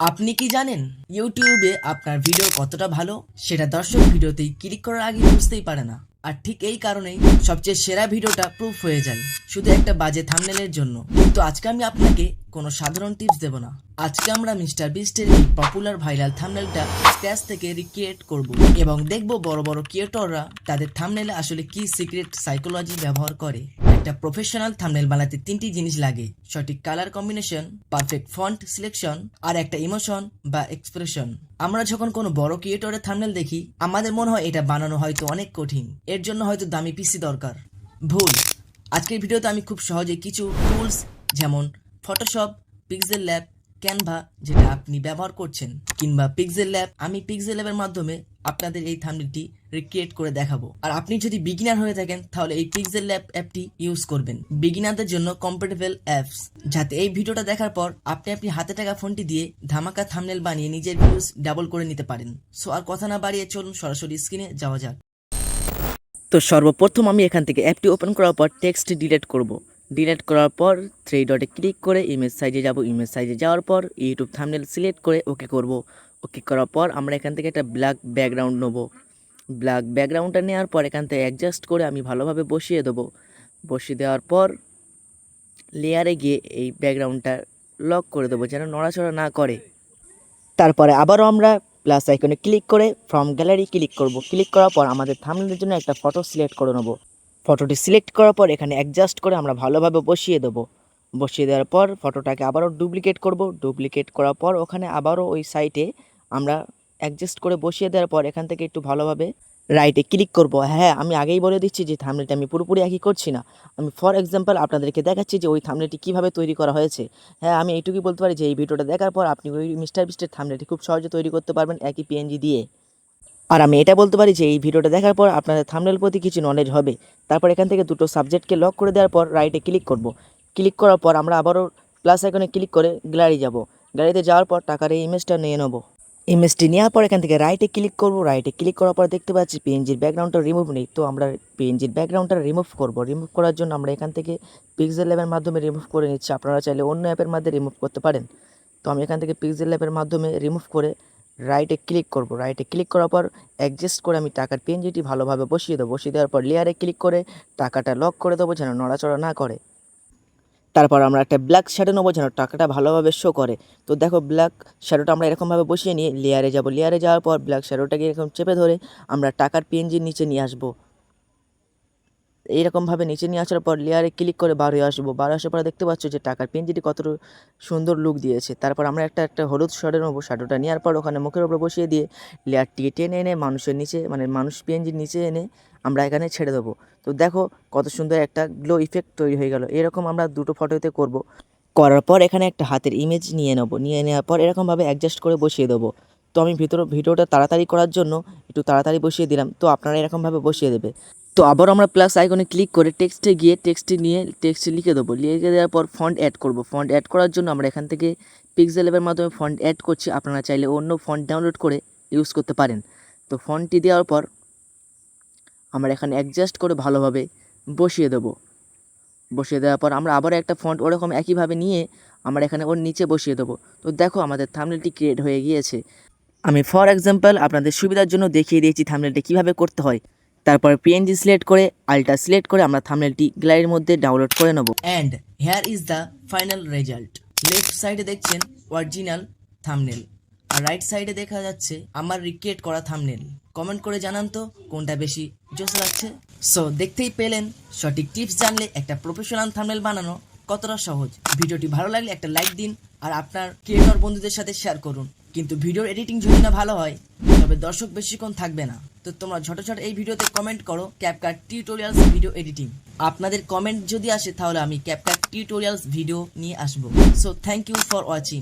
আপনি কি জানেন ইউটিউবে আপনার ভিডিও কতটা ভালো সেটা দর্শক ভিডিওতেই ক্লিক করার আগে বুঝতেই পারে না। আর ঠিক এই কারণেই সবচেয়ে সেরা ভিডিওটা প্রুফ হয়ে যায় শুধু একটা বাজে থাম্বনেলের জন্য। কিন্তু আজকে আমি আপনাকে কোনো সাধারণ টিপস দেব না। আজকে আমরা মিস্টার বিস্টের এই পপুলার ভাইরাল থাম্বনেলটা স্ক্র্যাচ থেকে রিক্রিয়েট করব এবং দেখব বড় বড় ক্রিয়েটররা তাদের থাম্বনেলে আসলে কি সিক্রেট সাইকোলজি ব্যবহার করে। একটা প্রফেশনাল থাম্বনেল বানাতে তিনটি জিনিস লাগে: সঠিক colour combination, perfect font selection আর একটা ইমোশন বা এক্সপ্রেশন। আমরা যখন কোনো বড় ক্রিয়েটরের থাম্বনেল দেখি আমাদের মনে হয় এটা বানানো হয়তো অনেক কঠিন, এর জন্য হয়তো দামি পিসি দরকার। ভুল। আজকের ভিডিওতে আমি খুব সহজে কিছু টুলস যেমন ফটোশপ, পিক্সেল ল্যাব, ক্যানভা যেটা আপনি ব্যবহার করছেন, কিংবা পিক্সেল ল্যাব, আমি পিক্সেল ল্যাবের মাধ্যমে আপনাদের এই থাম্বনেলটি রিক্রিয়েট করে দেখাবো। আর আপনি যদি বিগিনার হয়ে থাকেন তাহলে এই পিক্সেল ল্যাব অ্যাপটি ইউজ করবেন। বিগিনারদের জন্য কম্প্যাটেবল অ্যাপস, যাতে এই ভিডিওটা দেখার পর আপনি হাতে থাকা ফোনটি দিয়ে ধামাকা থাম্বনেল বানিয়ে নিজের ভিউজ ডাবল করে নিতে পারেন। সো আর কথা না বাড়িয়ে চলুন সরাসরি স্ক্রিনে যাওয়া যাক। তো সর্বপ্রথম আমি এখান থেকে অ্যাপটি ওপেন করার পর টেক্সট ডিলিট করব। ডিলিট করার পর থ্রি ডটে ক্লিক করে ইমেজ সাইজে যাব। ইমেজ সাইজে যাওয়ার পর ইউটিউব থাম্বনেল সিলেক্ট করে ওকে করব। ওকে করার পর আমরা এখান থেকে একটা ব্ল্যাক ব্যাকগ্রাউন্ড নেব। ব্ল্যাক ব্যাকগ্রাউন্ডটা নেওয়ার পর এখান থেকে অ্যাডজাস্ট করে আমি ভালোভাবে বসিয়ে দেবো। বসিয়ে দেওয়ার পর লেয়ারে গিয়ে এই ব্যাকগ্রাউন্ডটা লক করে দেবো যেন নড়াচড়া না করে। তারপরে আবারও আমরা প্লাস আইকনে ক্লিক করে ফ্রম গ্যালারি ক্লিক করব। ক্লিক করার পর আমাদের থাম্বনেলের জন্য একটা ফটো সিলেক্ট করে নেব। ফটোটি সিলেক্ট করার পর এখানে অ্যাডজাস্ট করে আমরা ভালোভাবে বসিয়ে দেবো। বসিয়ে দেওয়ার পর ফটোটাকে আবারও ডুপ্লিকেট করব। ডুপ্লিকেট করার পর ওখানে আবারও ওই সাইটে আমরা অ্যাডজাস্ট করে বসিয়ে দেওয়ার পর এখান থেকে একটু ভালোভাবে রাইটে ক্লিক করব। হ্যাঁ, আমি আগেই বলে দিচ্ছি যে থাম্বনেলটা আমি পুরোপুরি একই করছি না। আমি ফর এক্সাম্পল আপনাদেরকে দেখাচ্ছি যে ওই থাম্বনেলটি কীভাবে তৈরি করা হয়েছে। হ্যাঁ, আমি এইটুকুই বলতে পারি যে এই ভিডিওটা দেখার পর আপনি ওই মিস্টার বিস্টের থাম্বনেলটি খুব সহজে তৈরি করতে পারবেন একই পিএনজি দিয়ে। আর আমি এটা বলতে পারি যে এই ভিডিওটা দেখার পর আপনাদের থাম্বনেল প্রতি কিছু নলেজ হবে। তারপর এখান থেকে দুটো সাবজেক্টকে লক করে দেওয়ার পর রাইটে ক্লিক করব। ক্লিক করার পর আমরা আবারও প্লাস আইকনে ক্লিক করে গ্যালারি যাব। গ্যালারিতে যাওয়ার পর টাকার এই ইমেজটা নিয়ে নেব। ইমেজটি নেওয়ার পর এখান থেকে রাইটে ক্লিক করব। রাইটে ক্লিক করার পর দেখতে পাচ্ছি পিএনজির ব্যাকগ্রাউন্ডটা রিমুভ নেই, তো আমরা পিএনজির ব্যাকগ্রাউন্ডটা রিমুভ করব। রিমুভ করার জন্য আমরা এখান থেকে পিক্সেল ল্যাবের মাধ্যমে রিমুভ করে নিচ্ছি। আপনারা চাইলে অন্য অ্যাপের মাধ্যমে রিমুভ করতে পারেন। তো আমি এখান থেকে পিক্সেল ল্যাবের মাধ্যমে রিমুভ করে রাইটে ক্লিক করব। রাইটে ক্লিক করার পর অ্যাডজাস্ট করে আমি টাকার পিএনজিটি ভালোভাবে বসিয়ে দেবো। বসিয়ে দেওয়ার পর লেয়ারে ক্লিক করে টাকাটা লক করে দেবো যেন নড়াচড়া না করে। তারপর আমরা একটা ব্ল্যাক শ্যাডো নেবো যেন টাকাটা ভালোভাবে শো করে। তো দেখো ব্ল্যাক শ্যাডোটা আমরা এরকমভাবে বসিয়ে নিয়ে লেয়ারে যাব। লেয়ারে যাওয়ার পর ব্ল্যাক শ্যাডোটাকে এরকম চেপে ধরে আমরা টাকার পিএনজির নিচে নিয়ে আসবো। এইরকমভাবে নিচে নিয়ে আসার পর লেয়ারে ক্লিক করে বার হয়ে আসবো। বার আসার পরে দেখতে পাচ্ছ যে টাকার পিএনজিটি কত সুন্দর লুক দিয়েছে। তারপর আমরা একটা হলুদ শ্যাডো নেবো। শ্যাডোটা নেওয়ার পর ওখানে মুখের উপরে বসিয়ে দিয়ে লেয়ারটিকে টেনে এনে মানুষের নিচে মানুষ পিএনজির নিচে এনে আমরা এখানে ছেড়ে দেবো। তো দেখো কত সুন্দর একটা গ্লো ইফেক্ট তৈরি হয়ে গেল। এরকম আমরা দুটো ফটোতে করব। করার পর এখানে একটা হাতের ইমেজ নিয়ে নেবো। নিয়ে নেওয়ার পর এরকমভাবে অ্যাডজাস্ট করে বসিয়ে দেবো। তো আমি ভিডিওটা তাড়াতাড়ি করার জন্য একটু তাড়াতাড়ি বসিয়ে দিলাম, তো আপনারা এরকমভাবে বসিয়ে দেবে। তো আবার আমরা প্লাস আইকনে ক্লিক করে টেক্সটে গিয়ে টেক্সটে নিয়ে টেক্সটে লিখে দেবো। লিখে দেওয়ার পর ফন্ট অ্যাড করব। ফন্ট অ্যাড করার জন্য আমরা এখান থেকে পিক্সেল ল্যাবের মাধ্যমে ফন্ট অ্যাড করছি। আপনারা চাইলে অন্য ফন্ট ডাউনলোড করে ইউজ করতে পারেন। তো ফন্টটি দেওয়ার পর আমরা এখানে অ্যাডজাস্ট করে ভালোভাবে বসিয়ে দেবো। বসিয়ে দেওয়ার পর আমরা আবার একটা ফন্ট ওরকম একইভাবে নিয়ে আমরা এখানে ওর নিচে বসিয়ে দেবো। তো দেখো আমাদের থাম্বনেলটি ক্রিয়েট হয়ে গিয়েছে। আমি ফর এক্সাম্পল আপনাদের সুবিধার জন্য দেখিয়ে দিয়েছি থাম্বনেলটি কীভাবে করতে হয়। তারপর পিএনজি সিলেক্ট করে আল্ট্রা সিলেক্ট করে আমরা থাম্বনেলটি গ্যালারির মধ্যে ডাউনলোড করে নেব। And hair is the final result. Left সাইডে দেখছেন অরিজিনাল থাম্বনেল আর রাইট সাইডে দেখা যাচ্ছে আমার রিক্রিয়েট করা থাম্বনেল। কমেন্ট করে জানান তো কোনটা বেশি জোশ লাগছে। সো দেখতেই পেলেন সঠিক টিপস জানলে একটা প্রফেশনাল থাম্বনেল বানানো কতটা সহজ। ভিডিওটি ভালো লাগলে একটা লাইক দিন আর আপনার ক্রিয়েটর বন্ধুদের সাথে শেয়ার করুন। কিন্তু ভিডিওর এডিটিং যদি না ভালো হয় তবে দর্শক বেশিক্ষণ থাকবে না। তো তোমরা ঝট এই ভিডিওতে কমেন্ট করো ক্যাপকাট টিউটোরিয়ালস ভিডিও এডিটিং। আপনাদের কমেন্ট যদি আসে তাহলে আমি ক্যাপকাট টিউটোরিয়ালস ভিডিও নিয়ে আসবো। So thank you for watching.